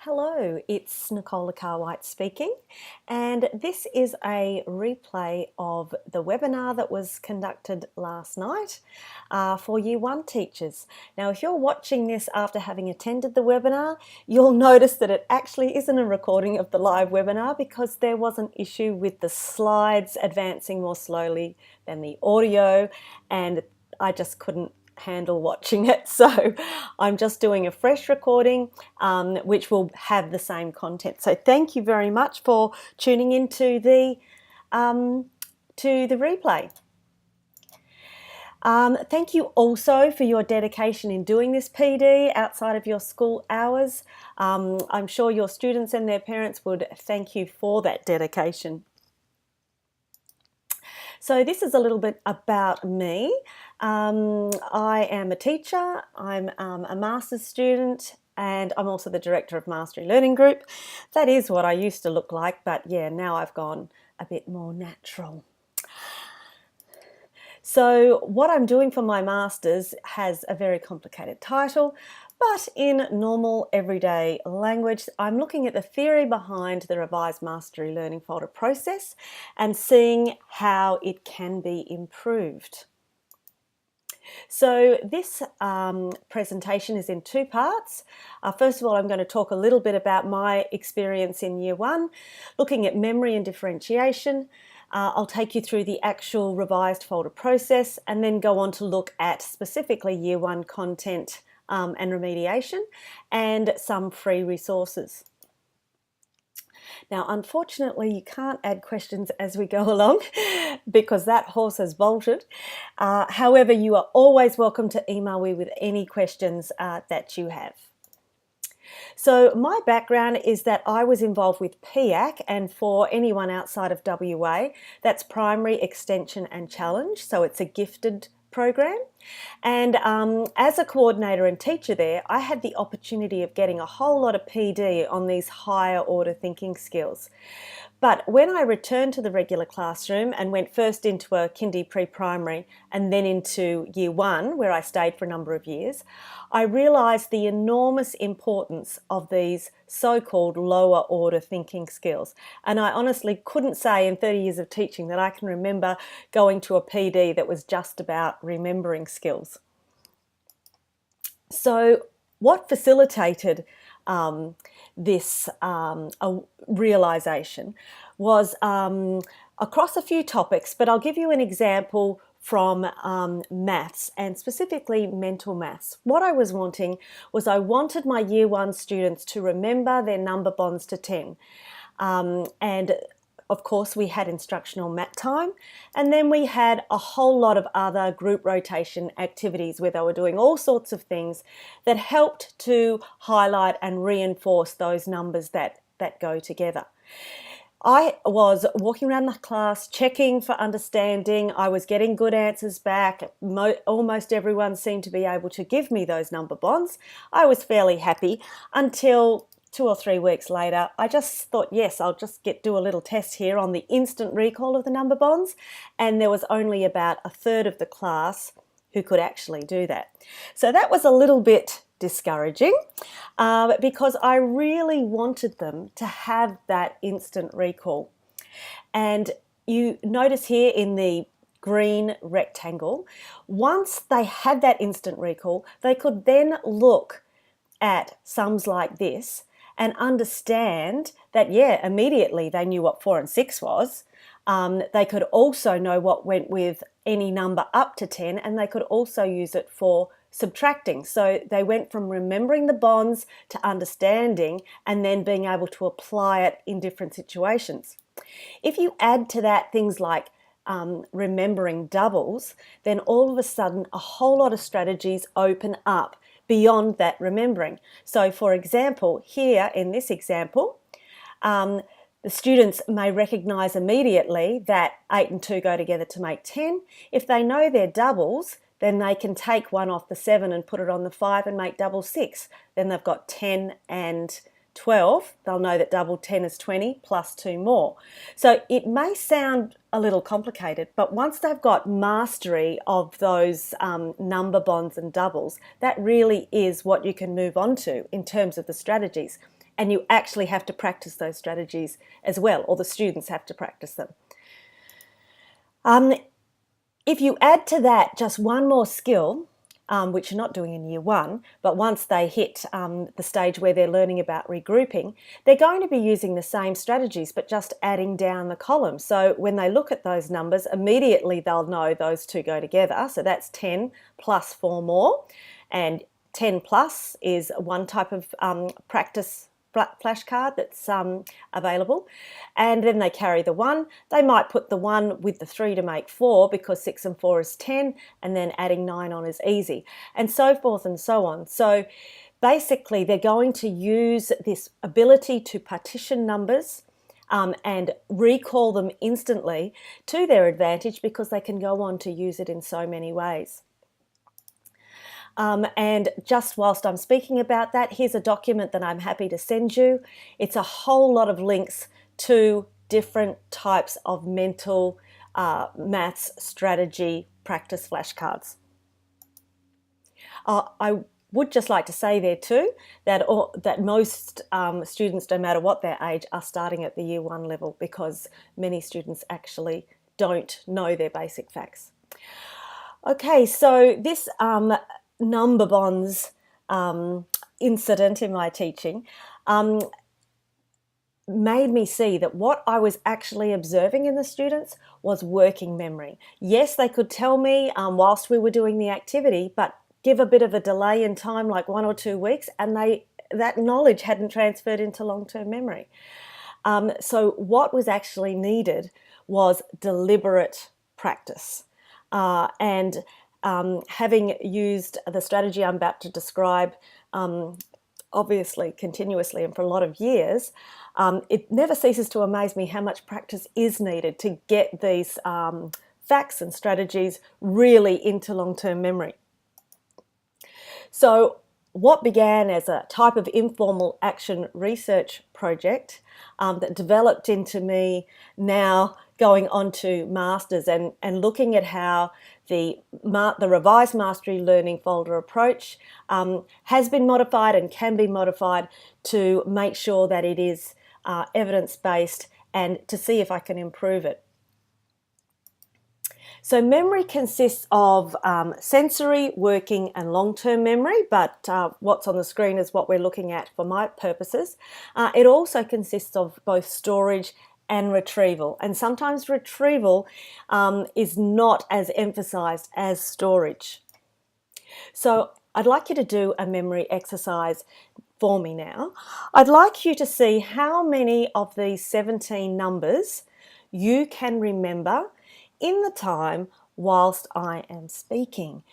Hello, it's Nicola Carr-White speaking, and this is a replay of the webinar that was conducted last night for Year 1 teachers. Now, if you're watching this after having attended the webinar, you'll notice that it actually isn't a recording of the live webinar because there was an issue with the slides advancing more slowly than the audio, and I just couldn't handle watching it, so I'm just doing a fresh recording which will have the same content. So thank you very much for tuning into the replay. Thank you also for your dedication in doing this PD outside of your school hours. I'm sure your students and their parents would thank you for that dedication. So this is a little bit about me. I am a teacher, I'm a master's student, and I'm also the director of Mastery Learning Group. That is what I used to look like, but yeah, now I've gone a bit more natural. So what I'm doing for my master's has a very complicated title, but in normal everyday language, I'm looking at the theory behind the revised mastery learning folder process and seeing how it can be improved. So this presentation is in two parts. First of all, I'm going to talk a little bit about my experience in Year 1, looking at memory and differentiation. I'll take you through the actual revised folder process and then go on to look at specifically Year 1 content and remediation and some free resources. Now, unfortunately, you can't add questions as we go along because that horse has bolted. However, you are always welcome to email me with any questions that you have. So my background is that I was involved with PIAC, and for anyone outside of WA, that's Primary Extension and Challenge, so it's a gifted program. And as a coordinator and teacher there, I had the opportunity of getting a whole lot of PD on these higher order thinking skills. But when I returned to the regular classroom and went first into a kindy pre-primary and then into Year 1, where I stayed for a number of years, I realised the enormous importance of these so-called lower order thinking skills. And I honestly couldn't say in 30 years of teaching that I can remember going to a PD that was just about remembering skills. So what facilitated this realisation was across a few topics, but I'll give you an example from maths and specifically mental maths. What I was wanting was I wanted my Year 1 students to remember their number bonds to 10. And of course, we had instructional mat time, and then we had a whole lot of other group rotation activities where they were doing all sorts of things that helped to highlight and reinforce those numbers that go together. I was walking around the class checking for understanding. I was getting good answers back. Almost everyone seemed to be able to give me those number bonds. I was fairly happy until 2 or 3 weeks later, I just thought, yes, I'll just do a little test here on the instant recall of the number bonds. And there was only about a third of the class who could actually do that. So that was a little bit discouraging because I really wanted them to have that instant recall. And you notice here in the green rectangle, once they had that instant recall, they could then look at sums like this and understand that, yeah, immediately they knew what 4 and 6 was. They could also know what went with any number up to 10, and they could also use it for subtracting. So they went from remembering the bonds to understanding and then being able to apply it in different situations. If you add to that things like remembering doubles, then all of a sudden a whole lot of strategies open up beyond that remembering. So for example, here in this example, the students may recognise immediately that 8 and 2 go together to make 10. If they know their doubles, then they can take one off the 7 and put it on the 5 and make double 6. Then they've got 10 and 12. They'll know that double 10 is 20 plus 2 more. So it may sound a little complicated, but once they've got mastery of those number bonds and doubles, that really is what you can move on to in terms of the strategies. And you actually have to practice those strategies as well, or the students have to practice them. If you add to that just one more skill, which you're not doing in year one, but once they hit the stage where they're learning about regrouping, they're going to be using the same strategies, but just adding down the columns. So when they look at those numbers, immediately they'll know those two go together. So that's 10 plus 4 more, and 10 plus is one type of practice flashcard that's available, and then they carry the 1. They might put the 1 with the 3 to make 4 because 6 and 4 is 10, and then adding 9 on is easy, and so forth and so on. So basically they're going to use this ability to partition numbers and recall them instantly to their advantage, because they can go on to use it in so many ways. And just whilst I'm speaking about that, here's a document that I'm happy to send you. It's a whole lot of links to different types of mental maths strategy practice flashcards. I would just like to say there too that most students, no matter what their age, are starting at the year 1 level, because many students actually don't know their basic facts. Okay, so this number bonds incident in my teaching made me see that what I was actually observing in the students was working memory. Yes, they could tell me whilst we were doing the activity, but give a bit of a delay in time, like 1 or 2 weeks, and that knowledge hadn't transferred into long-term memory. So what was actually needed was deliberate practice. And having used the strategy I'm about to describe, obviously continuously and for a lot of years, it never ceases to amaze me how much practice is needed to get these facts and strategies really into long-term memory. So what began as a type of informal action research project that developed into me now going on to masters and looking at how the revised mastery learning folder approach has been modified and can be modified to make sure that it is evidence-based, and to see if I can improve it. So memory consists of sensory, working and long-term memory, but what's on the screen is what we're looking at for my purposes. It also consists of both storage and retrieval, and sometimes retrieval is not as emphasized as storage. So I'd like you to do a memory exercise for me now. I'd like you to see how many of these 17 numbers you can remember in the time whilst I am speaking.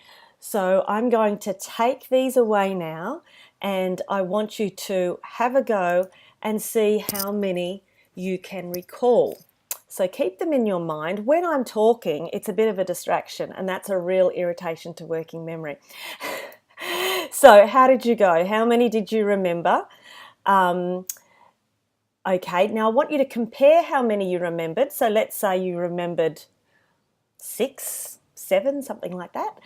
So I'm going to take these away now, and I want you to have a go and see how many you can recall. So keep them in your mind. When I'm talking, it's a bit of a distraction, and that's a real irritation to working memory. So how did you go? How many did you remember? Okay, now I want you to compare how many you remembered. So let's say you remembered 6, 7, something like that.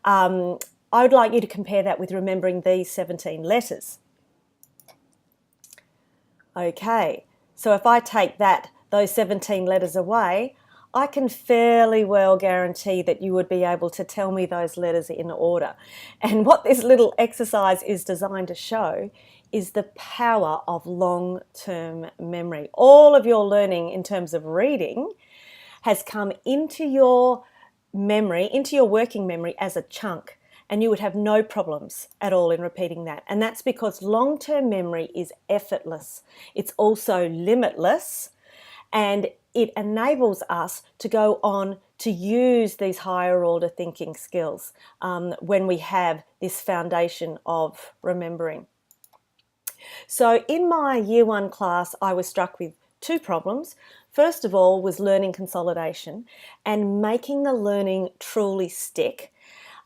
I would like you to compare that with remembering these 17 letters. Okay, so if I take those 17 letters away, I can fairly well guarantee that you would be able to tell me those letters in order. And what this little exercise is designed to show is the power of long-term memory. All of your learning in terms of reading has come into your memory, into your working memory as a chunk, and you would have no problems at all in repeating that. And that's because long-term memory is effortless. It's also limitless, and it enables us to go on to use these higher order thinking skills when we have this foundation of remembering. So in my year 1 class, I was struck with 2 problems. First of all was learning consolidation and making the learning truly stick,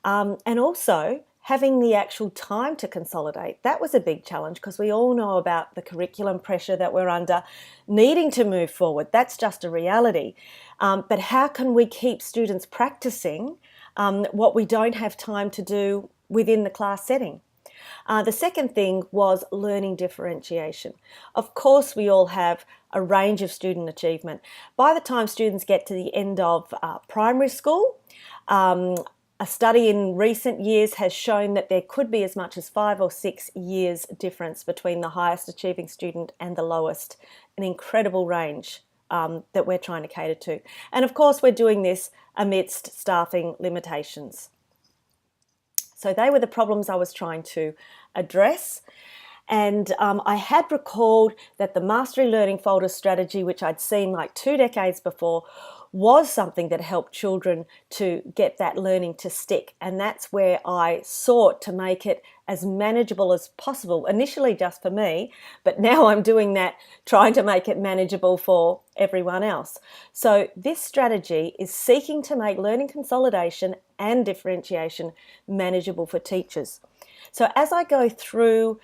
and also having the actual time to consolidate. That was a big challenge, because we all know about the curriculum pressure that we're under, needing to move forward. That's just a reality. But how can we keep students practicing what we don't have time to do within the class setting? The second thing was learning differentiation. Of course, we all have a range of student achievement. By the time students get to the end of primary school, a study in recent years has shown that there could be as much as 5 or 6 years difference between the highest achieving student and the lowest, an incredible range that we're trying to cater to. And of course, we're doing this amidst staffing limitations. So they were the problems I was trying to address. And I had recalled that the Mastery Learning Folder strategy, which I'd seen like 2 decades before, was something that helped children to get that learning to stick. And that's where I sought to make it as manageable as possible, initially just for me, but now I'm doing that, trying to make it manageable for everyone else. So this strategy is seeking to make learning consolidation and differentiation manageable for teachers. So as I go through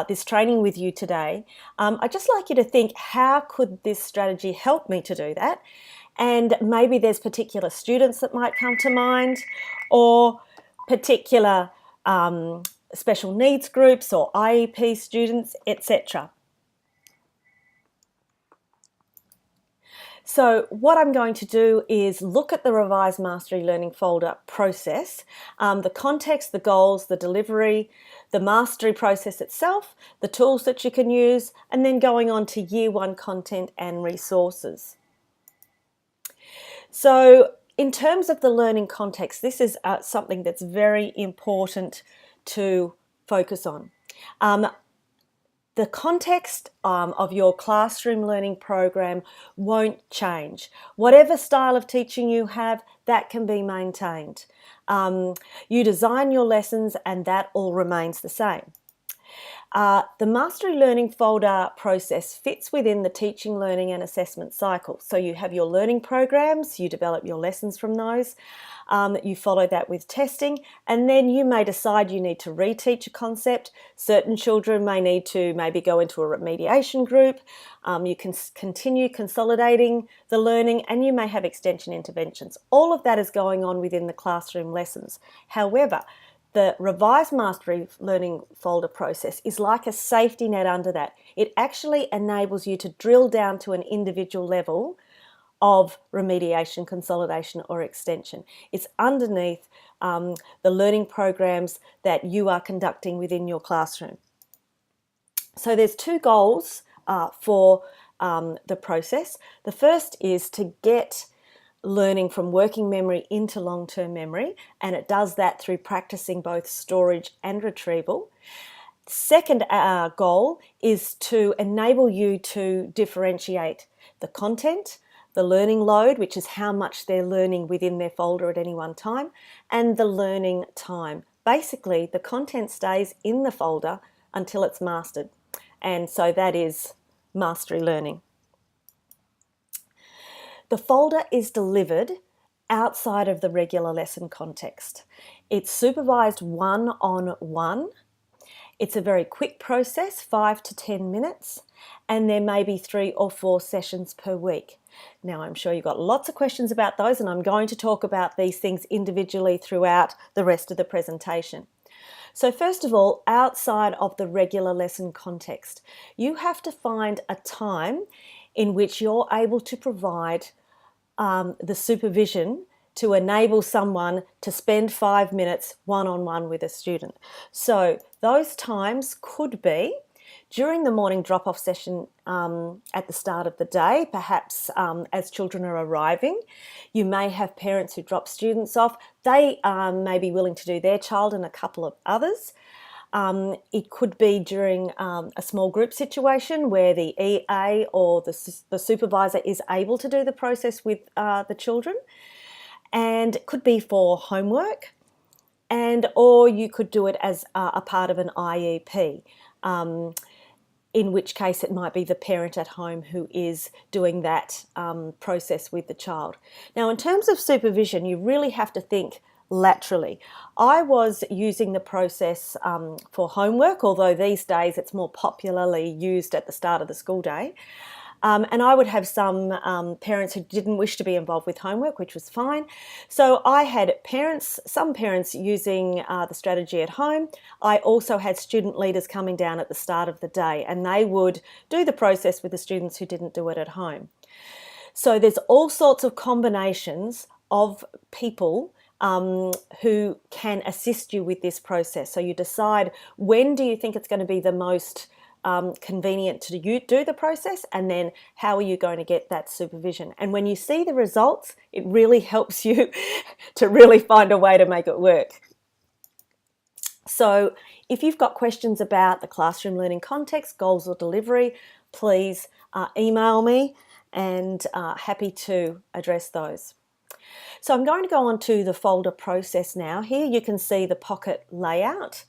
this training with you today, I'd just like you to think, how could this strategy help me to do that? And maybe there's particular students that might come to mind, or particular special needs groups or IEP students, etc. So what I'm going to do is look at the revised Mastery Learning Folder process, the context, the goals, the delivery, the mastery process itself, the tools that you can use, and then going on to Year 1 content and resources. So in terms of the learning context, this is something that's very important to focus on. The context of your classroom learning program won't change. Whatever style of teaching you have, that can be maintained. You design your lessons and that all remains the same. The Mastery Learning Folder process fits within the teaching, learning and assessment cycle. So you have your learning programs, you develop your lessons from those, you follow that with testing, and then you may decide you need to reteach a concept. Certain children may need to maybe go into a remediation group. You can continue consolidating the learning, and you may have extension interventions. All of that is going on within the classroom lessons. However, the revised Mastery Learning Folder process is like a safety net under that. It actually enables you to drill down to an individual level of remediation, consolidation or extension. It's underneath the learning programs that you are conducting within your classroom. So there's 2 goals for the process. The first is to get learning from working memory into long-term memory, and it does that through practicing both storage and retrieval. Second goal is to enable you to differentiate the content, the learning load, which is how much they're learning within their folder at any one time, and the learning time. Basically, the content stays in the folder until it's mastered, and so that is mastery learning. The folder is delivered outside of the regular lesson context. It's supervised one-on-one. It's a very quick process, 5 to 10 minutes, and there may be 3 or 4 sessions per week. Now, I'm sure you've got lots of questions about those, and I'm going to talk about these things individually throughout the rest of the presentation. So first of all, outside of the regular lesson context, you have to find a time in which you're able to provide the supervision to enable someone to spend 5 minutes one-on-one with a student. So those times could be during the morning drop-off session at the start of the day, perhaps as children are arriving. You may have parents who drop students off. They may be willing to do their child and a couple of others. It could be during a small group situation where the EA or the supervisor is able to do the process with the children, and it could be for homework, or you could do it as a part of an IEP, in which case it might be the parent at home who is doing that process with the child. Now, in terms of supervision, you really have to think laterally. I was using the process for homework, although these days it's more popularly used at the start of the school day. And I would have some parents who didn't wish to be involved with homework, which was fine. So I had some parents using the strategy at home. I also had student leaders coming down at the start of the day, and they would do the process with the students who didn't do it at home. So there's all sorts of combinations of people who can assist you with this process. So you decide, when do you think it's going to be the most convenient to do the process, and then how are you going to get that supervision. And when you see the results, it really helps you to really find a way to make it work. So if you've got questions about the classroom learning context, goals or delivery, please email me, and happy to address those. So I'm going to go on to the folder process now. Here you can see the pocket layout.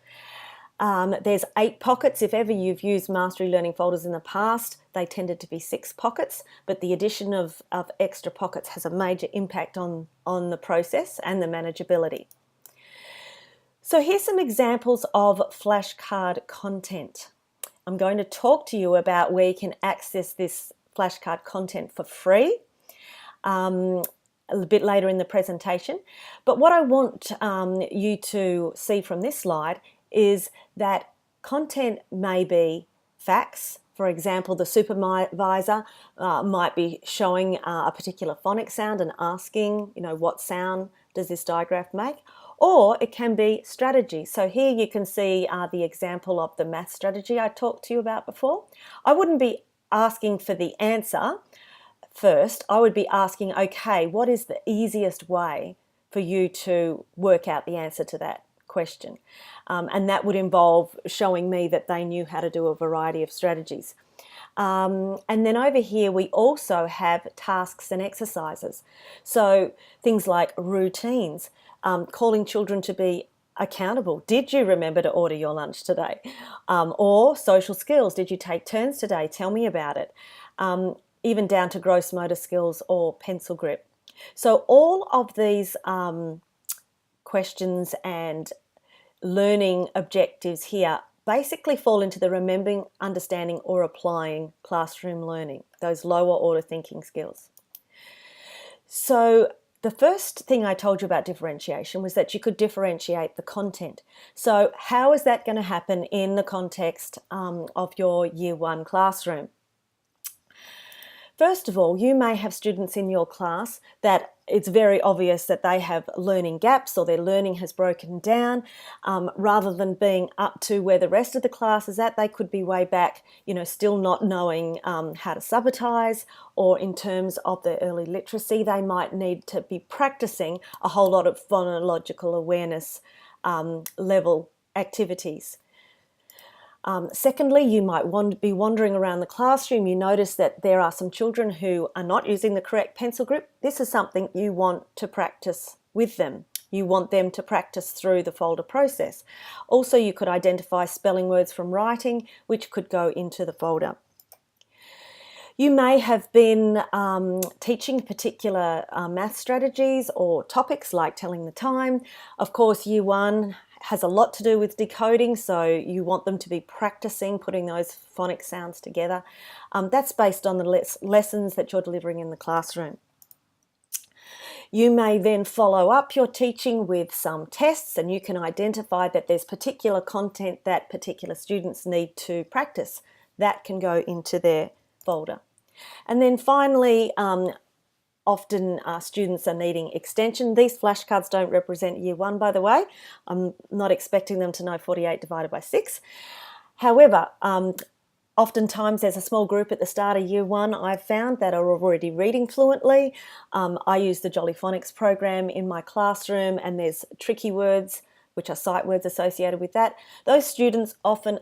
There's 8 pockets. If ever you've used Mastery Learning folders in the past, they tended to be 6 pockets, but the addition of extra pockets has a major impact on the process and the manageability. So here's some examples of flashcard content. I'm going to talk to you about where you can access this flashcard content for free a bit later in the presentation. But what I want you to see from this slide is that content may be facts. For example, the supervisor might be showing a particular phonics sound and asking, what sound does this digraph make? Or it can be strategy. So here you can see the example of the math strategy I talked to you about before. I wouldn't be asking for the answer first. I would be asking, okay, what is the easiest way for you to work out the answer to that question? And that would involve showing me that they knew how to do a variety of strategies. And then over here we also have tasks and exercises. So things like routines, calling children to be accountable. Did you remember to order your lunch today? Or social skills. Did you take turns today? Tell me about it. Even down to gross motor skills or pencil grip. So all of these questions and learning objectives here basically fall into the remembering, understanding or applying classroom learning, those lower order thinking skills. So the first thing I told you about differentiation was that you could differentiate the content. So how is that going to happen in the context of your Year 1 classroom? First of all, you may have students in your class that it's very obvious that they have learning gaps or their learning has broken down. Rather than being up to where the rest of the class is at, they could be way back, still not knowing how to sabotage, or in terms of their early literacy, they might need to be practicing a whole lot of phonological awareness level activities. Secondly, you might be wandering around the classroom. You notice that there are some children who are not using the correct pencil grip. This is something you want to practice with them. You want them to practice through the folder process. Also, you could identify spelling words from writing, which could go into the folder. You may have been teaching particular math strategies or topics like telling the time. Of course, Year 1 has a lot to do with decoding, so you want them to be practicing putting those phonics sounds together. That's based on the lessons that you're delivering in the classroom. You may then follow up your teaching with some tests, and you can identify that there's particular content that particular students need to practice. That can go into their folder. And then finally, often students are needing extension. These flashcards don't represent Year 1, by the way. I'm not expecting them to know 48 divided by 6. However, oftentimes there's a small group at the start of Year 1 I've found that are already reading fluently. I use the Jolly Phonics program in my classroom, and there's tricky words, which are sight words associated with that. Those students often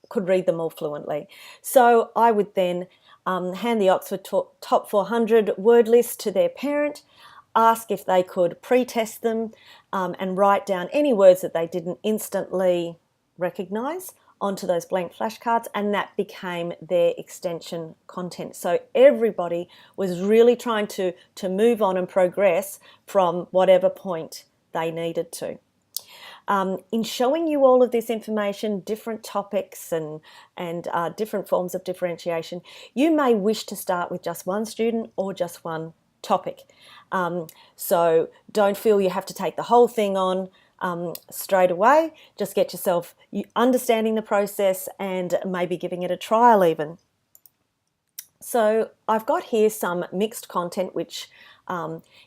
could read them all fluently. So I would then hand the Oxford Top 400 word list to their parent, ask if they could pre-test them and write down any words that they didn't instantly recognise onto those blank flashcards, and that became their extension content. So everybody was really trying to move on and progress from whatever point they needed to. In showing you all of this information, different topics and different forms of differentiation, you may wish to start with just one student or just one topic. So don't feel you have to take the whole thing on straight away. Just get yourself understanding the process and maybe giving it a trial even. So I've got here some mixed content which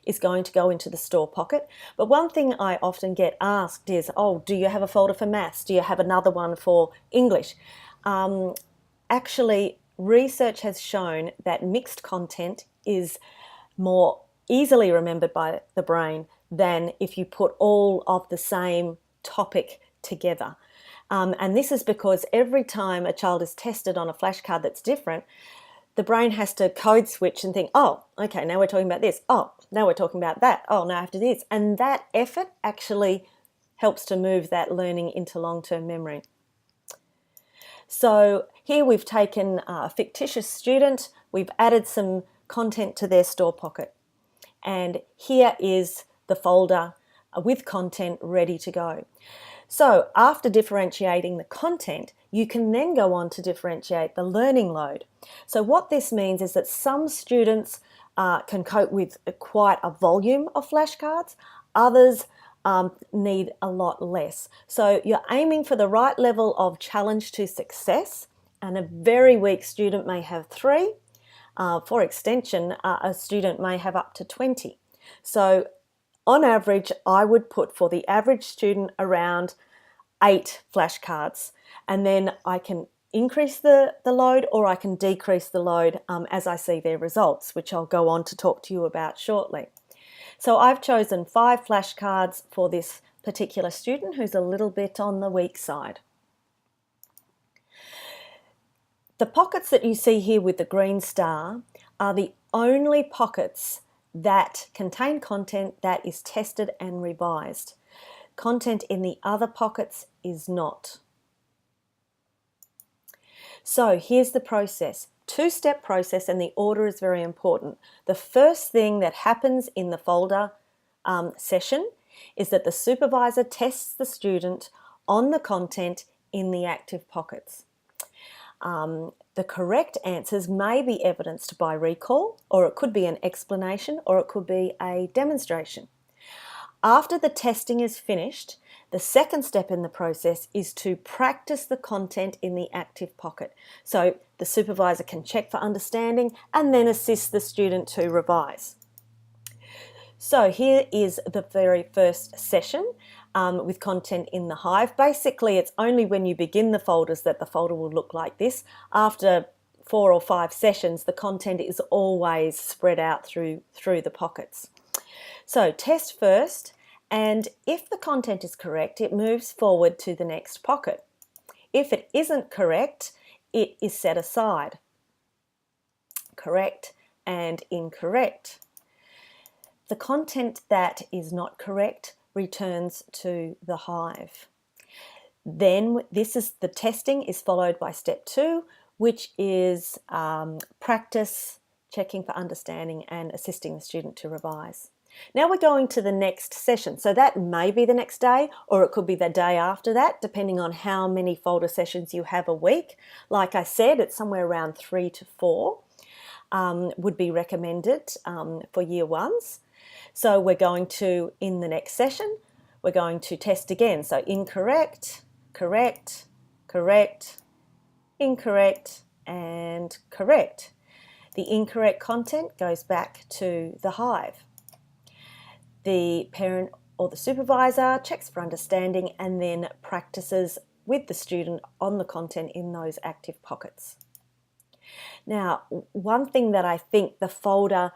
is going to go into the store pocket. But one thing I often get asked is, oh, do you have a folder for maths? Do you have another one for English? Actually, research has shown that mixed content is more easily remembered by the brain than if you put all of the same topic together. And this is because every time a child is tested on a flashcard that's different, the brain has to code switch and think, oh, okay, now we're talking about this. Oh, now we're talking about that. Oh, now after this. And that effort actually helps to move that learning into long-term memory. So here we've taken a fictitious student, we've added some content to their store pocket. And here is the folder with content ready to go. So after differentiating the content, you can then go on to differentiate the learning load. So what this means is that some students can cope with quite a volume of flashcards, others need a lot less. So you're aiming for the right level of challenge to success, and a very weak student may have 3. For extension, a student may have up to 20. So on average, I would put for the average student around 8 flashcards, and then I can increase the load or I can decrease the load as I see their results, which I'll go on to talk to you about shortly. So I've chosen 5 flashcards for this particular student who's a little bit on the weak side. The pockets that you see here with the green star are the only pockets that contain content that is tested and revised. Content in the other pockets is not. So here's the process. 2-step process, and the order is very important. The first thing that happens in the folder session is that the supervisor tests the student on the content in the active pockets. The correct answers may be evidenced by recall, or it could be an explanation, or it could be a demonstration. After the testing is finished, the second step in the process is to practice the content in the active pocket. So the supervisor can check for understanding and then assist the student to revise. So here is the very first session with content in the Hive. Basically, it's only when you begin the folders that the folder will look like this. After 4 or 5 sessions, the content is always spread out through the pockets. So test first, and if the content is correct, it moves forward to the next pocket. If it isn't correct, it is set aside. Correct and incorrect. The content that is not correct returns to the Hive. Then the testing is followed by step 2, which is practice, checking for understanding and assisting the student to revise. Now we're going to the next session. So that may be the next day, or it could be the day after that, depending on how many folder sessions you have a week. Like I said, it's somewhere around 3 to 4 would be recommended for year 1s. So we're going to, in the next session, we're going to test again. So incorrect, correct, correct, incorrect, and correct. The incorrect content goes back to the Hive. The parent or the supervisor checks for understanding and then practices with the student on the content in those active pockets. Now, one thing that I think the folder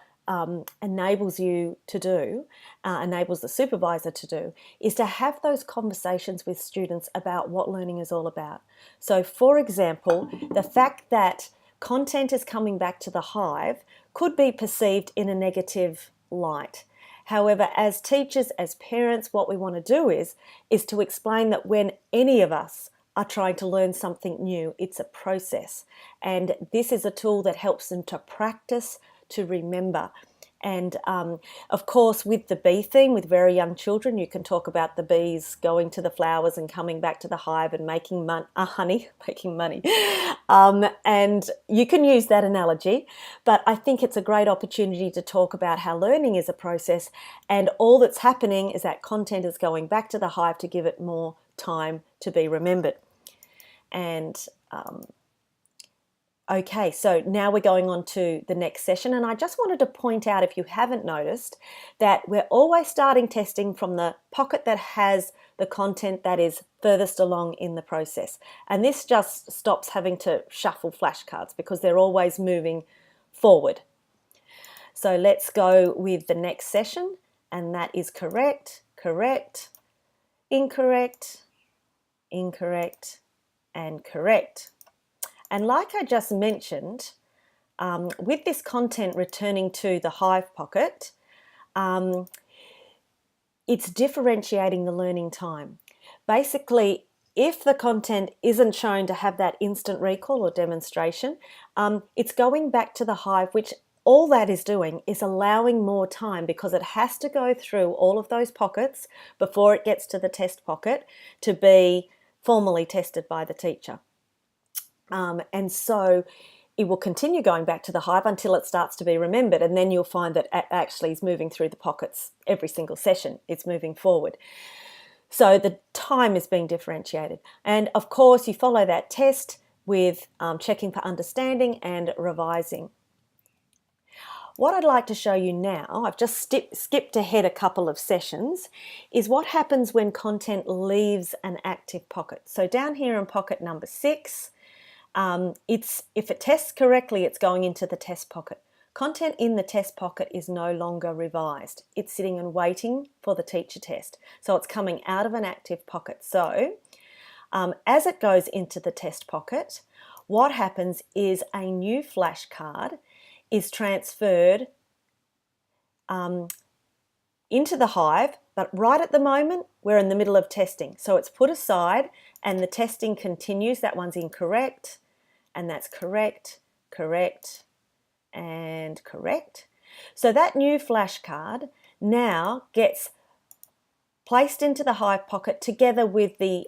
enables you to do, enables the supervisor to do, is to have those conversations with students about what learning is all about. So, for example, the fact that content is coming back to the Hive could be perceived in a negative light. However, as teachers, as parents, what we want to do is to explain that when any of us are trying to learn something new, it's a process. And this is a tool that helps them to practice, to remember. And of course, with the bee theme, with very young children, you can talk about the bees going to the flowers and coming back to the hive and making honey, making money. And you can use that analogy, but I think it's a great opportunity to talk about how learning is a process, and all that's happening is that content is going back to the hive to give it more time to be remembered. And okay, so now we're going on to the next session, and I just wanted to point out, if you haven't noticed, that we're always starting testing from the pocket that has the content that is furthest along in the process. And this just stops having to shuffle flashcards because they're always moving forward. So let's go with the next session, and that is correct, correct, incorrect, incorrect, and correct. And like I just mentioned, with this content returning to the hive pocket, it's differentiating the learning time. Basically, if the content isn't shown to have that instant recall or demonstration, it's going back to the hive, which all that is doing is allowing more time, because it has to go through all of those pockets before it gets to the test pocket to be formally tested by the teacher. And so it will continue going back to the hive until it starts to be remembered, and then you'll find that it actually is moving through the pockets every single session. It's moving forward. So the time is being differentiated. And of course, you follow that test with checking for understanding and revising. What I'd like to show you now, I've just skipped ahead a couple of sessions, is what happens when content leaves an active pocket. So down here in pocket number 6, if it tests correctly, it's going into the test pocket. Content in the test pocket is no longer revised. It's sitting and waiting for the teacher test. So it's coming out of an active pocket. So as it goes into the test pocket, what happens is a new flashcard is transferred into the hive, but right at the moment, we're in the middle of testing. So it's put aside and the testing continues. That one's incorrect, and that's correct, correct, and correct. So that new flashcard now gets placed into the hive pocket together with the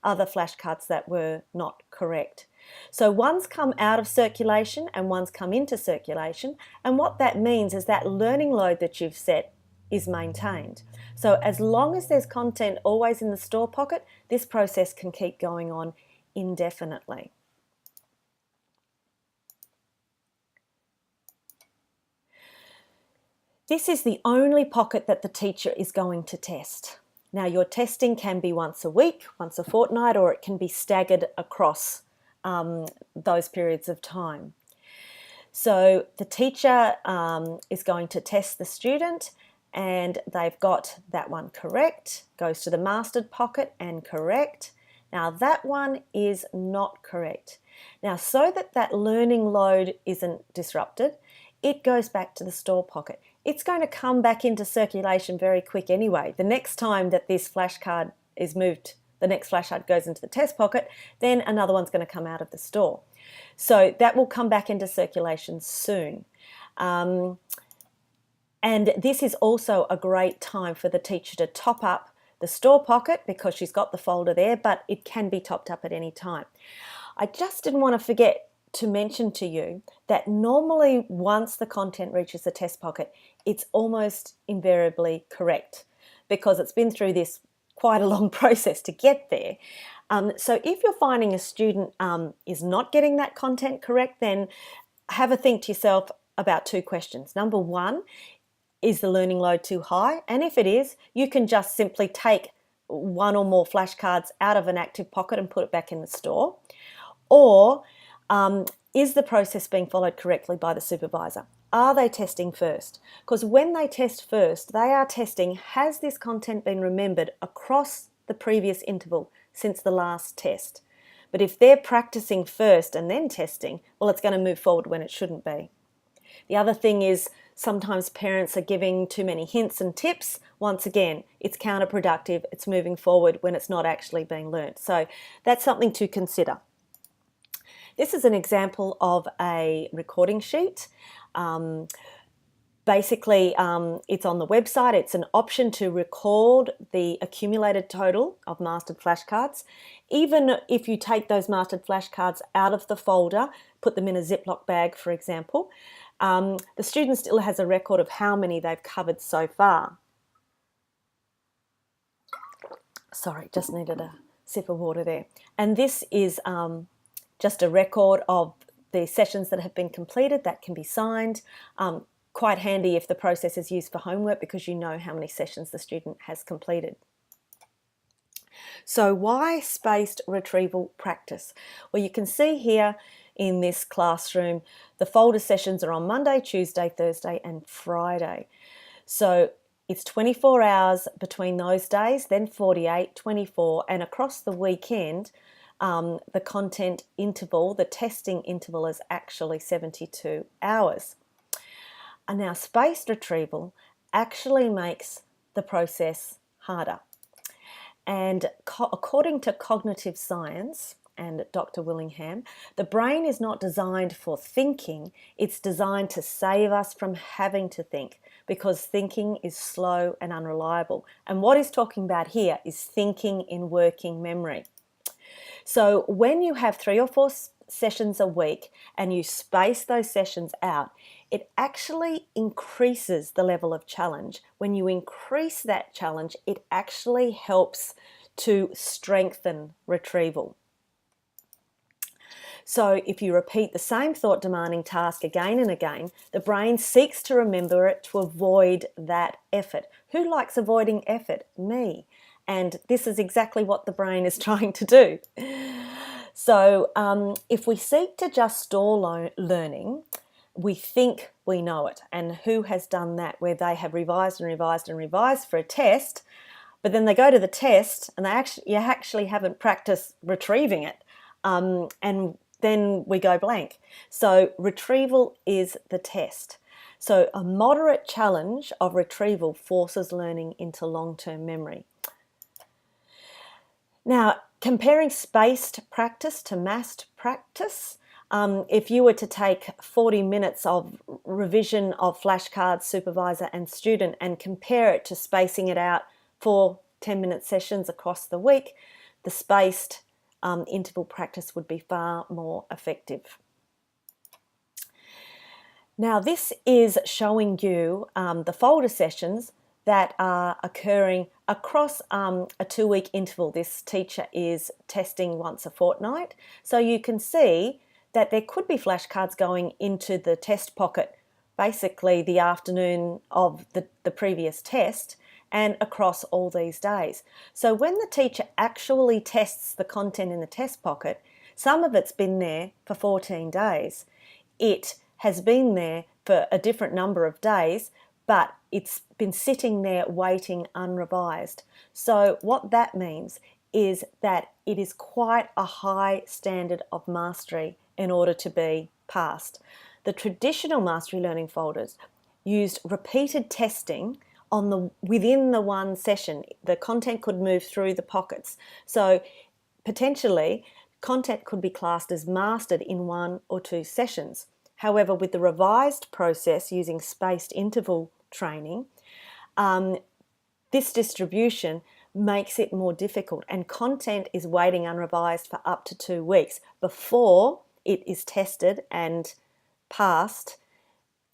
other flashcards that were not correct. So one's come out of circulation and one's come into circulation, and what that means is that learning load that you've set is maintained. So as long as there's content always in the store pocket, this process can keep going on indefinitely. This is the only pocket that the teacher is going to test. Now, your testing can be once a week, once a fortnight, or it can be staggered across those periods of time. So the teacher is going to test the student, and they've got that one correct, goes to the mastered pocket and correct. Now that one is not correct. Now, so that that learning load isn't disrupted, it goes back to the store pocket. It's going to come back into circulation very quick anyway. The next time that this flashcard is moved, the next flashcard goes into the test pocket, then another one's going to come out of the store. So that will come back into circulation soon. And this is also a great time for the teacher to top up the store pocket, because she's got the folder there, but it can be topped up at any time. I just didn't want to forget to mention to you that normally once the content reaches the test pocket, it's almost invariably correct, because it's been through this quite a long process to get there. So if you're finding a student is not getting that content correct, then have a think to yourself about 2 questions. Number 1, is the learning load too high? And if it is, you can just simply take one or more flashcards out of an active pocket and put it back in the store. Or is the process being followed correctly by the supervisor? Are they testing first? Because when they test first, they are testing, has this content been remembered across the previous interval since the last test? But if they're practicing first and then testing, well, it's going to move forward when it shouldn't be. The other thing is sometimes parents are giving too many hints and tips. Once again, it's counterproductive. It's moving forward when it's not actually being learnt. So that's something to consider. This is an example of a recording sheet. Basically, it's on the website. It's an option to record the accumulated total of mastered flashcards. Even if you take those mastered flashcards out of the folder, put them in a Ziploc bag, for example, the student still has a record of how many they've covered so far. Sorry, just needed a sip of water there. And this is just a record of the sessions that have been completed that can be signed. Quite handy if the process is used for homework because you know how many sessions the student has completed. So why spaced retrieval practice? Well, you can see here in this classroom, the folder sessions are on Monday, Tuesday, Thursday, and Friday. So it's 24 hours between those days, then 48, 24, and across the weekend, the content interval, the testing interval is actually 72 hours. And now spaced retrieval actually makes the process harder. And according to cognitive science and Dr. Willingham, the brain is not designed for thinking, it's designed to save us from having to think because thinking is slow and unreliable. And what he's talking about here is thinking in working memory. So when you have 3 or 4 sessions a week and you space those sessions out, it actually increases the level of challenge. When you increase that challenge, it actually helps to strengthen retrieval. So if you repeat the same thought-demanding task again and again, the brain seeks to remember it to avoid that effort. Who likes avoiding effort? Me. And this is exactly what the brain is trying to do. So if we seek to just store learning, we think we know it. And who has done that, where they have revised and revised and revised for a test, but then they go to the test and you actually haven't practiced retrieving it. And then we go blank. So retrieval is the test. So a moderate challenge of retrieval forces learning into long-term memory. Now, comparing spaced practice to massed practice, if you were to take 40 minutes of revision of flashcards, supervisor and student and compare it to spacing it out for 10-minute sessions across the week, the spaced interval practice would be far more effective. Now this is showing you the folder sessions that are occurring across a 2-week interval. This teacher is testing once a fortnight. So you can see that there could be flashcards going into the test pocket, basically the afternoon of the previous test, and across all these days. So when the teacher actually tests the content in the test pocket, some of it's been there for 14 days. It has been there for a different number of days, but it's been sitting there waiting unrevised. So what that means is that it is quite a high standard of mastery in order to be passed. The traditional mastery learning folders used repeated testing within the one session. The content could move through the pockets. So potentially content could be classed as mastered in 1 or 2 sessions. However, with the revised process using spaced interval training, this distribution makes it more difficult, and content is waiting unrevised for up to 2 weeks before it is tested and passed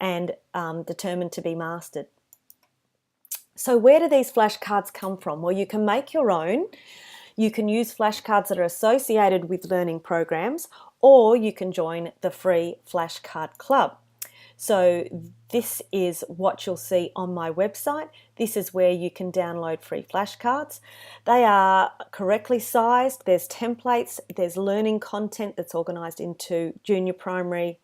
and determined to be mastered. So where do these flashcards come from? Well, you can make your own. You can use flashcards that are associated with learning programs, or you can join the free Flashcard Club. So this is what you'll see on my website. This is where you can download free flashcards. They are correctly sized. There's templates. There's learning content that's organised into junior primary,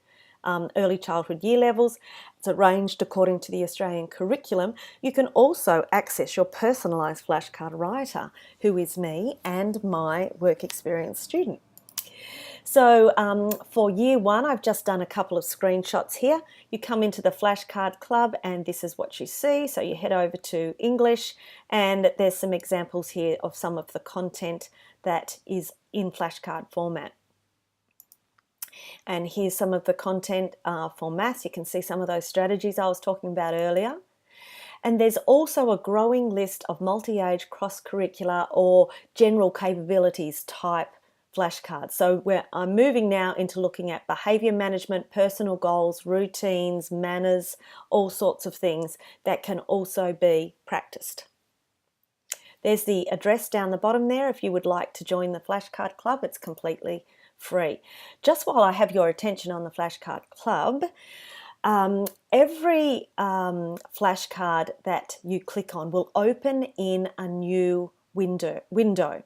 early childhood year levels. It's arranged according to the Australian curriculum. You can also access your personalised flashcard writer, who is me and my work experience student. So for year 1, I've just done a couple of screenshots here. You come into the Flashcard Club and this is what you see. So you head over to English and there's some examples here of some of the content that is in flashcard format. And here's some of the content for maths. You can see some of those strategies I was talking about earlier. And there's also a growing list of multi-age, cross-curricular or general capabilities type flashcards. So I'm moving now into looking at behaviour management, personal goals, routines, manners, all sorts of things that can also be practiced. There's the address down the bottom there if you would like to join the Flashcard Club. It's completely free. Just while I have your attention on the Flashcard Club, every flashcard that you click on will open in a new window.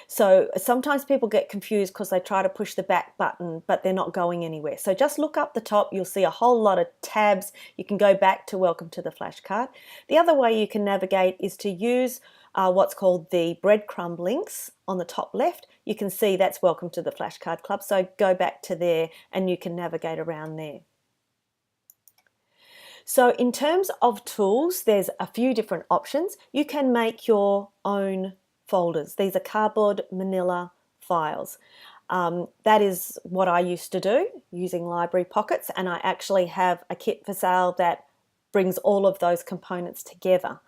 So sometimes people get confused because they try to push the back button, but they're not going anywhere. So just look up the top, you'll see a whole lot of tabs. You can go back to Welcome to the Flashcard. The other way you can navigate is to use what's called the breadcrumb links on the top left. You can see that's Welcome to the Flashcard Club. So go back to there and you can navigate around there. So in terms of tools, there's a few different options. You can make your own folders. These are cardboard manila files. That is what I used to do using library pockets, and I actually have a kit for sale that brings all of those components together.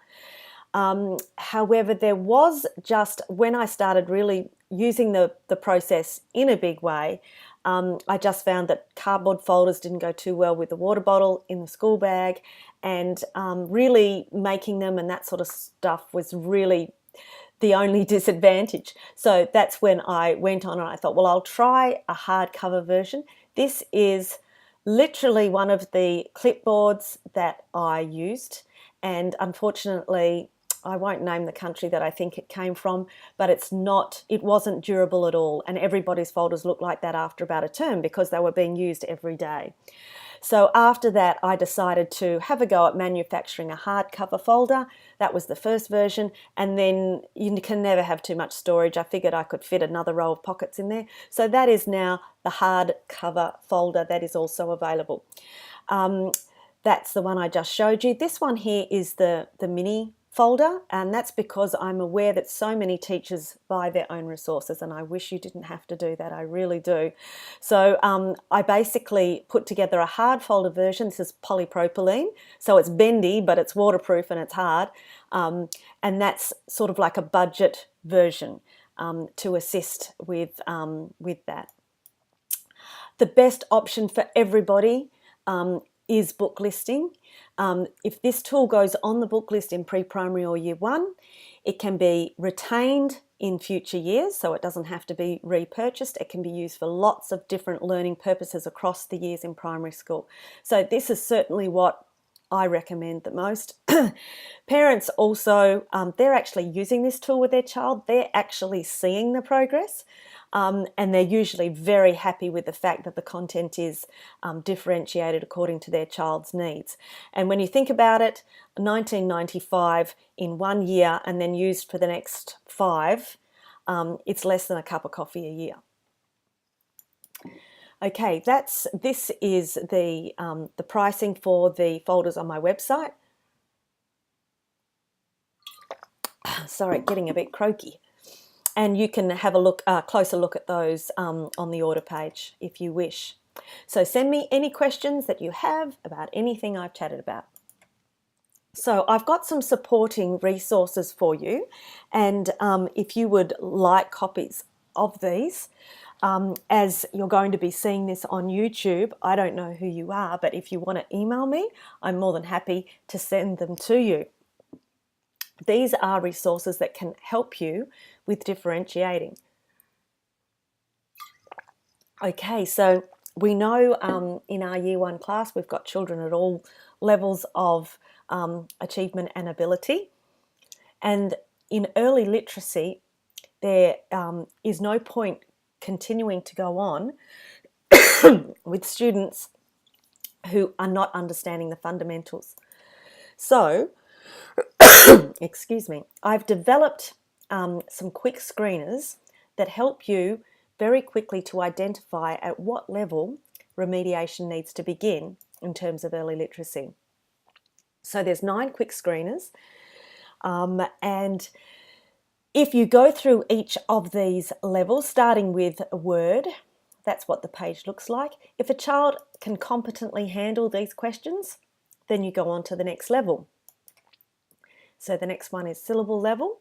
However, there was just, when I started really using the process in a big way, I just found that cardboard folders didn't go too well with the water bottle in the school bag, and really making them and that sort of stuff was really the only disadvantage. So that's when I went on and I thought, well, I'll try a hardcover version. This is literally one of the clipboards that I used, and unfortunately I won't name the country that I think it came from, but it wasn't durable at all, and everybody's folders looked like that after about a term because they were being used every day. So after that, I decided to have a go at manufacturing a hardcover folder. That was the first version, and then you can never have too much storage. I figured I could fit another row of pockets in there. So that is now the hardcover folder that is also available. That's the one I just showed you. This one here is the mini folder, and that's because I'm aware that so many teachers buy their own resources, and I wish you didn't have to do that. I really do. So I basically put together a hard folder version. This is polypropylene, so it's bendy, but it's waterproof and it's hard, and that's sort of like a budget version to assist with that. The best option for everybody is book listing. If this tool goes on the book list in pre-primary or year one, it can be retained in future years, so it doesn't have to be repurchased. It can be used for lots of different learning purposes across the years in primary school. So this is certainly what I recommend the most. Parents also, they're actually using this tool with their child. They're actually seeing the progress. And they're usually very happy with the fact that the content is differentiated according to their child's needs. And when you think about it, 1995 in 1 year and then used for the next 5, it's less than a cup of coffee a year. Okay, this is the pricing for the folders on my website. Sorry, getting a bit croaky. And you can have a closer look at those on the order page if you wish. So send me any questions that you have about anything I've chatted about. So I've got some supporting resources for you, and if you would like copies of these, as you're going to be seeing this on YouTube, I don't know who you are, but if you want to email me, I'm more than happy to send them to you. These are resources that can help you with differentiating. Okay, so we know in our Year 1 class we've got children at all levels of achievement and ability. And in early literacy, there is no point continuing to go on with students who are not understanding the fundamentals. So, excuse me, I've developed some quick screeners that help you very quickly to identify at what level remediation needs to begin in terms of early literacy. So there's 9 quick screeners, and if you go through each of these levels, starting with Word, That's what the page looks like. If a child can competently handle these questions, then you go on to the next level. So the next one is syllable level.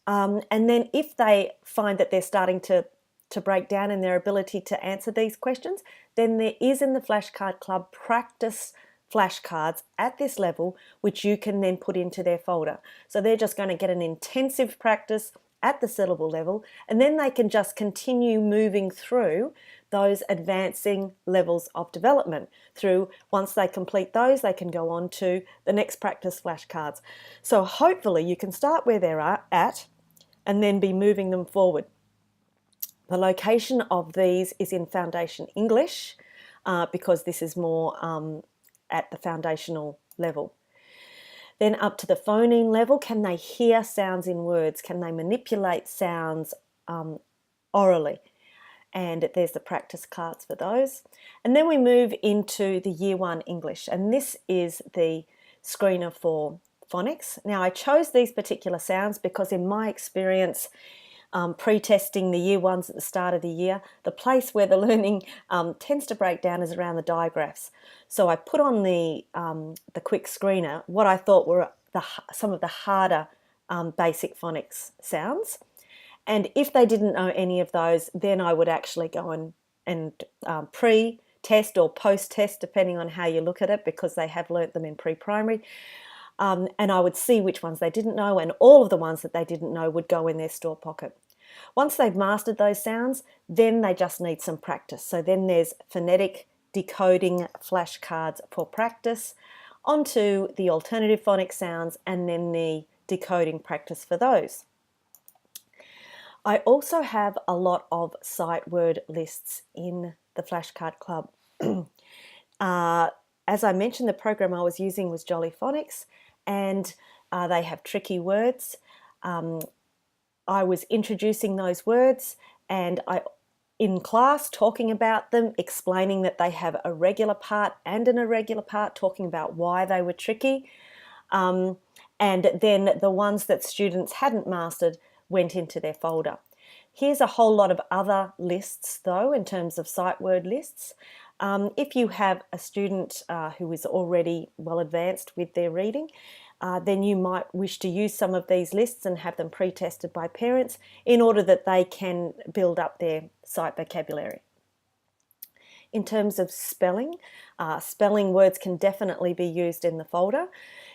And then if they find that they're starting to break down in their ability to answer these questions, then there is in the Flashcard Club practice flashcards at this level, which you can then put into their folder. So they're just going to get an intensive practice at the syllable level, and then they can just continue moving through those advancing levels of development. Once they complete those, they can go on to the next practice flashcards. So hopefully you can start where they're at and then be moving them forward. The location of these is in Foundation English because this is more at the foundational level. Then up to the phoneme level, can they hear sounds in words? Can they manipulate sounds orally? And there's the practice cards for those. And then we move into the Year 1 English, and this is the screener for phonics. Now I chose these particular sounds because in my experience, pre-testing the year ones at the start of the year, the place where the learning tends to break down is around the digraphs. So I put on the quick screener what I thought were some of the harder basic phonics sounds. And if they didn't know any of those, then I would actually go and pre-test or post-test, depending on how you look at it, because they have learnt them in pre-primary. And I would see which ones they didn't know, and all of the ones that they didn't know would go in their store pocket. Once they've mastered those sounds, then they just need some practice. So then there's phonetic decoding flashcards for practice, onto the alternative phonic sounds, and then the decoding practice for those. I also have a lot of sight word lists in the Flashcard Club. As I mentioned, the program I was using was Jolly Phonics, and they have tricky words. I was introducing those words, and in class talking about them, explaining that they have a regular part and an irregular part, talking about why they were tricky. And then the ones that students hadn't mastered went into their folder. Here's a whole lot of other lists though, in terms of sight word lists. If you have a student who is already well advanced with their reading, then you might wish to use some of these lists and have them pre-tested by parents in order that they can build up their sight vocabulary. In terms of spelling, spelling words can definitely be used in the folder.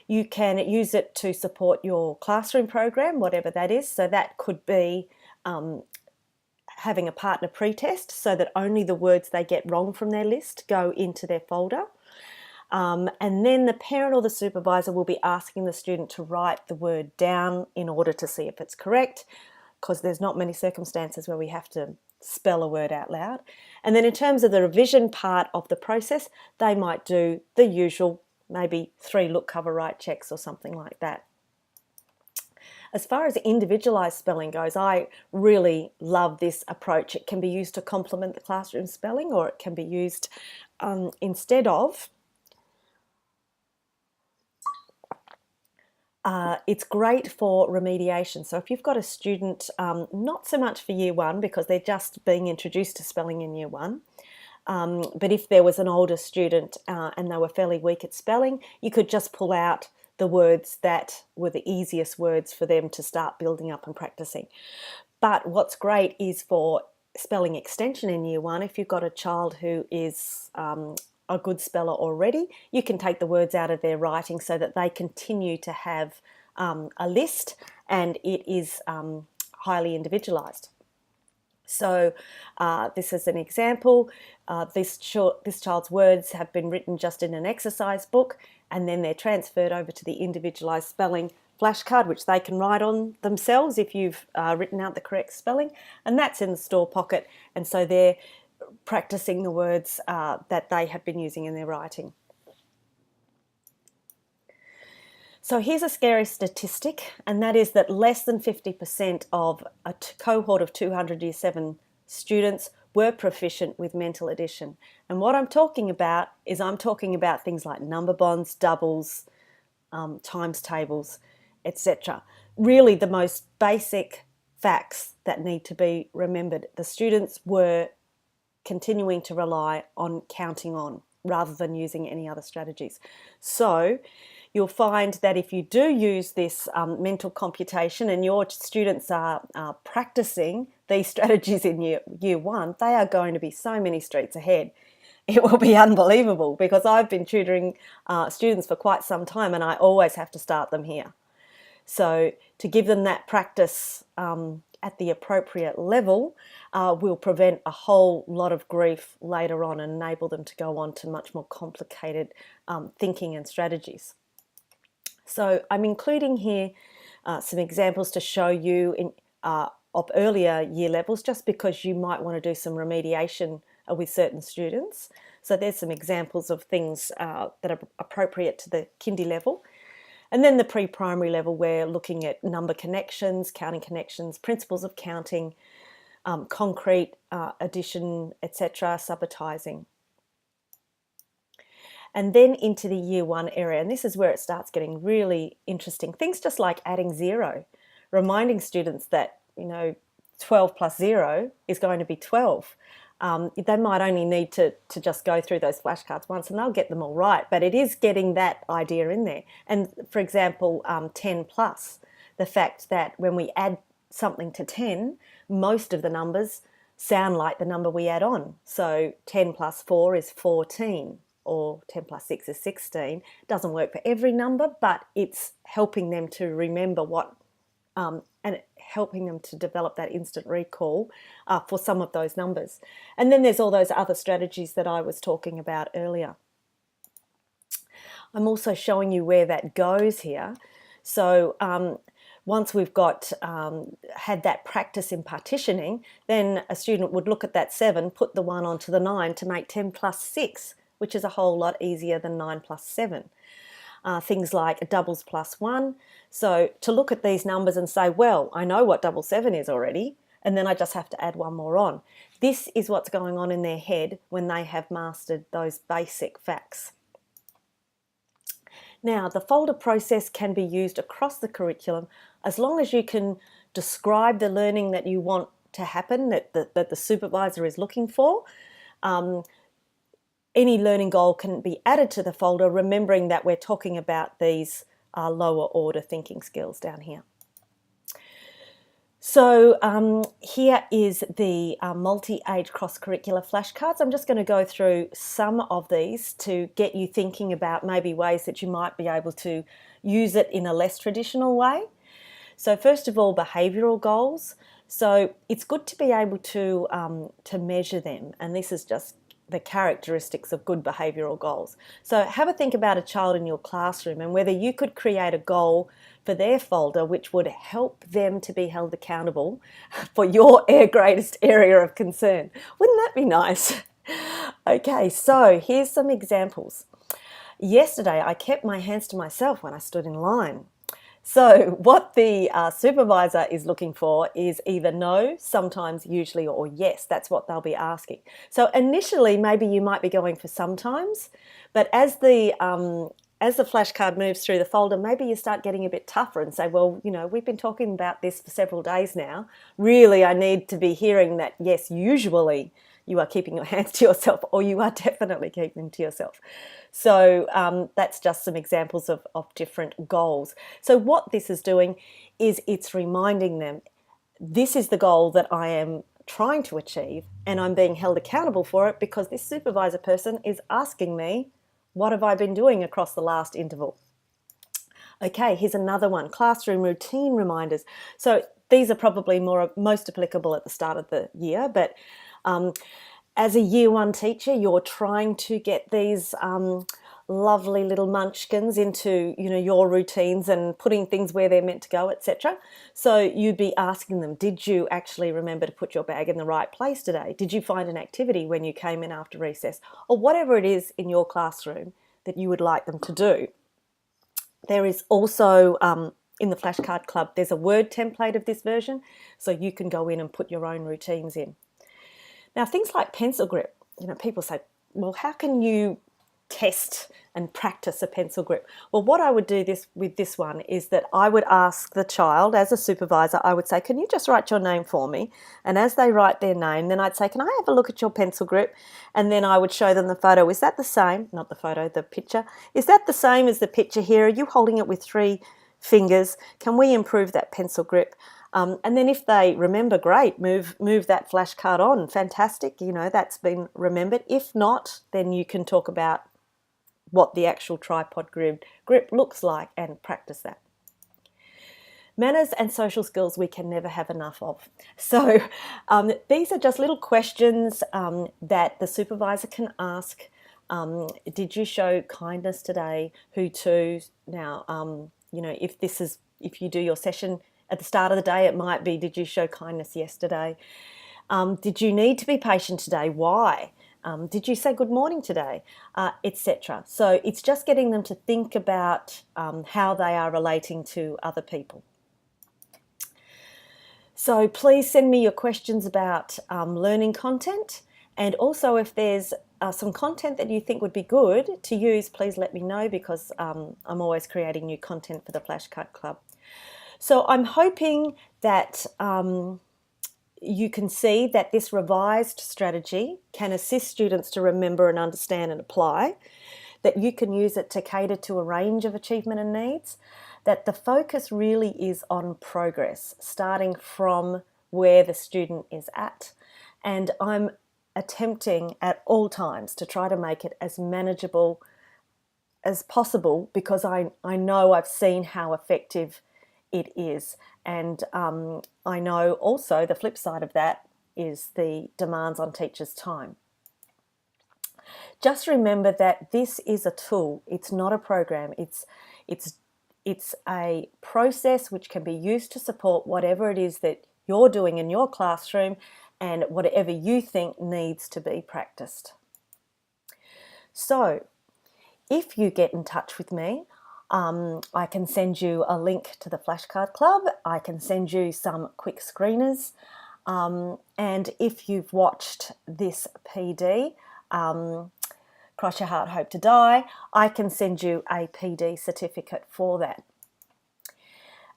You can use it to support your classroom program, whatever that is. So that could be having a partner pre-test so that only the words they get wrong from their list go into their folder. And then the parent or the supervisor will be asking the student to write the word down in order to see if it's correct, because there's not many circumstances where we have to spell a word out loud. And then in terms of the revision part of the process, they might do the usual, maybe 3 look, cover, write checks or something like that. As far as individualised spelling goes, I really love this approach. It can be used to complement the classroom spelling, or it can be used instead of. It's great for remediation. So if you've got a student, not so much for year 1 because they're just being introduced to spelling in year 1, but if there was an older student and they were fairly weak at spelling, you could just pull out the words that were the easiest words for them to start building up and practicing. But what's great is for spelling extension in year 1, if you've got a child who is a good speller already, you can take the words out of their writing so that they continue to have a list, and it is highly individualized. So this is an example. This child's words have been written just in an exercise book, and then they're transferred over to the individualized spelling flashcard, which they can write on themselves if you've written out the correct spelling, and that's in the store pocket, and so they're practicing the words that they have been using in their writing. So here's a scary statistic, and that is that less than 50% of a cohort of 200 Year 7 students were proficient with mental addition. And what I'm talking about is I'm talking about things like number bonds, doubles, times tables, etc. Really the most basic facts that need to be remembered. The students were continuing to rely on counting on rather than using any other strategies. So you'll find that if you do use this mental computation and your students are practicing these strategies in year one, they are going to be so many streets ahead. It will be unbelievable, because I've been tutoring students for quite some time and I always have to start them here. So to give them that practice at the appropriate level will prevent a whole lot of grief later on and enable them to go on to much more complicated thinking and strategies. So I'm including here some examples to show you of earlier year levels, just because you might want to do some remediation with certain students. So there's some examples of things that are appropriate to the kindy level. And then the pre-primary level, we're looking at number connections, counting connections, principles of counting, concrete addition, etc., subitizing. And then into the year one area, and this is where it starts getting really interesting. Things just like adding 0, reminding students that, 12 plus 0 is going to be 12. They might only need to just go through those flashcards once and they'll get them all right, but it is getting that idea in there. And for example, 10 plus, the fact that when we add something to 10, most of the numbers sound like the number we add on. So 10 plus 4 is 14, or 10 plus 6 is 16. Doesn't work for every number, but it's helping them to remember what and helping them to develop that instant recall for some of those numbers. And then there's all those other strategies that I was talking about earlier. I'm also showing you where that goes here. So once we've got had that practice in partitioning, then a student would look at that 7, put the 1 onto the 9 to make 10 plus 6, which is a whole lot easier than 9 plus 7. Things like doubles plus 1. So to look at these numbers and say, well, I know what double 7 is already, and then I just have to add one more on. This is what's going on in their head when they have mastered those basic facts. Now, the folder process can be used across the curriculum as long as you can describe the learning that you want to happen, that the supervisor is looking for. Any learning goal can be added to the folder, remembering that we're talking about these lower order thinking skills down here. So here is the multi-age cross-curricular flashcards. I'm just going to go through some of these to get you thinking about maybe ways that you might be able to use it in a less traditional way. So first of all, behavioural goals. So it's good to be able to measure them, and this is just the characteristics of good behavioural goals. So have a think about a child in your classroom and whether you could create a goal for their folder which would help them to be held accountable for your greatest area of concern. Wouldn't that be nice? Okay, so here's some examples. Yesterday I kept my hands to myself when I stood in line. So what the supervisor is looking for is either no, sometimes, usually, or yes. That's what they'll be asking. So initially, maybe you might be going for sometimes, but as the flashcard moves through the folder, maybe you start getting a bit tougher and say, well, we've been talking about this for several days now. Really, I need to be hearing that, yes, usually you are keeping your hands to yourself, or you are definitely keeping them to yourself. So that's just some examples of different goals. So what this is doing is it's reminding them, this is the goal that I am trying to achieve, and I'm being held accountable for it because this supervisor person is asking me, what have I been doing across the last interval? Okay, here's another one, classroom routine reminders. So these are probably most applicable at the start of the year, but as a year one teacher, you're trying to get these lovely little munchkins into your routines and putting things where they're meant to go, etc. So you'd be asking them, did you actually remember to put your bag in the right place today? Did you find an activity when you came in after recess? Or whatever it is in your classroom that you would like them to do. There is also in the Flashcard Club, there's a word template of this version, so you can go in and put your own routines in. Now, things like pencil grip, people say, well, how can you test and practice a pencil grip. Well, what I would do with this one is that I would ask the child, as a supervisor, I would say, can you just write your name for me? And as they write their name, then I'd say, can I have a look at your pencil grip? And then I would show them the photo. Is that the same? Not the photo, the picture. Is that the same as the picture here? Are you holding it with 3 fingers? Can we improve that pencil grip? And then if they remember, great, move that flashcard on. Fantastic, you know, that's been remembered. If not, then you can talk about what the actual tripod grip looks like and practice that. Manners and social skills we can never have enough of. So these are just little questions that the supervisor can ask. Did you show kindness today? Who to? Now, you know, if you do your session at the start of the day, it might be, did you show kindness yesterday? Did you need to be patient today? Why? Did you say good morning today? Etc. So it's just getting them to think about how they are relating to other people. So please send me your questions about learning content, and also if there's some content that you think would be good to use, please let me know, because I'm always creating new content for the Flashcard Club. So I'm hoping that you can see that this revised strategy can assist students to remember and understand and apply, that you can use it to cater to a range of achievement and needs, that the focus really is on progress, starting from where the student is at. And I'm attempting at all times to try to make it as manageable as possible, because I know I've seen how effective it is. And I know also the flip side of that is the demands on teachers' time. Just remember that this is a tool. It's not a program. It's a process which can be used to support whatever it is that you're doing in your classroom and whatever you think needs to be practiced. So if you get in touch with me, I can send you a link to the Flashcard Club. I can send you some quick screeners. And if you've watched this PD, Cross Your Heart, Hope to Die, I can send you a PD certificate for that.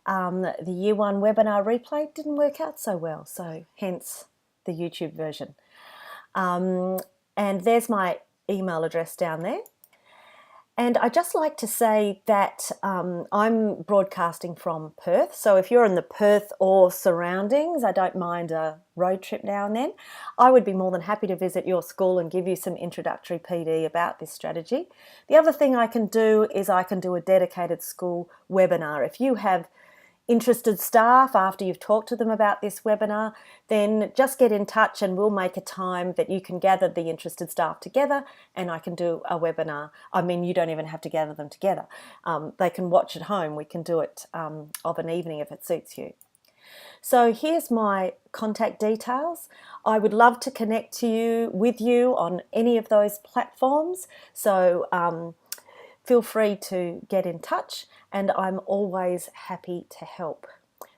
The Year 1 webinar replay didn't work out so well, so hence the YouTube version. And there's my email address down there. And I'd just like to say that I'm broadcasting from Perth. So if you're in the Perth or surroundings, I don't mind a road trip now and then. I would be more than happy to visit your school and give you some introductory PD about this strategy. The other thing I can do is I can do a dedicated school webinar. If you have interested staff after you've talked to them about this webinar, then just get in touch and we'll make a time that you can gather the interested staff together and I can do a webinar. I mean, you don't even have to gather them together. They can watch at home. We can do it of an evening if it suits you. So here's my contact details. I would love to connect with you on any of those platforms. So feel free to get in touch, and I'm always happy to help.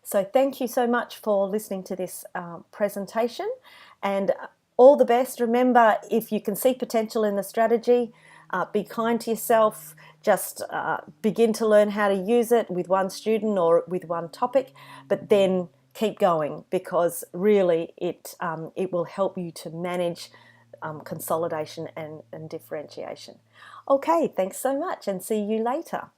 So thank you so much for listening to this presentation, and all the best. Remember, if you can see potential in the strategy, be kind to yourself. Just begin to learn how to use it with one student or with one topic, but then keep going, because really it will help you to manage consolidation and differentiation. Okay, thanks so much and see you later.